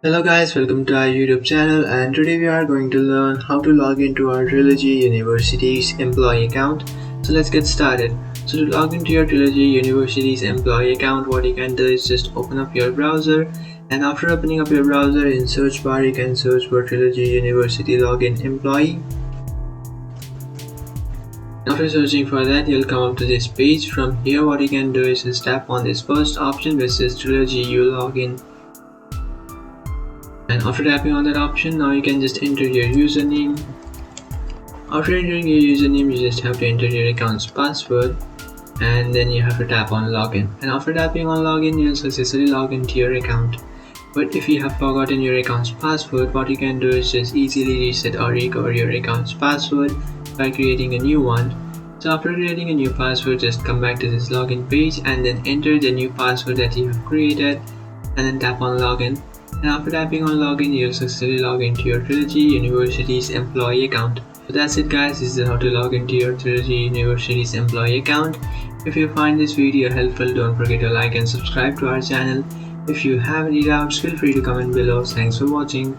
Hello guys, welcome to our YouTube channel, and today we are going to learn how to log into our Trilogy University's employee account. So let's get started. So to log into your Trilogy University's employee account, what you can do is just open up your browser, and after opening up your browser, in search bar you can search for Trilogy University login employee. After searching for that, you'll come up to this page. From here, what you can do is just tap on this first option which says Trilogy U login. And after tapping on that option, now you can just enter your username. After entering your username, you just have to enter your account's password, and then you have to tap on login. And after tapping on login, you'll successfully log into your account. But if you have forgotten your account's password, what you can do is just easily reset or recover your account's password by creating a new one. So after creating a new password, just come back to this login page and then enter the new password that you have created, and then tap on login. And after tapping on login, you'll successfully log into your Trilogy University's employee account. So that's it guys, this is how to log into your Trilogy University's employee account. If you find this video helpful, don't forget to like and subscribe to our channel. If you have any doubts, feel free to comment below. Thanks for watching.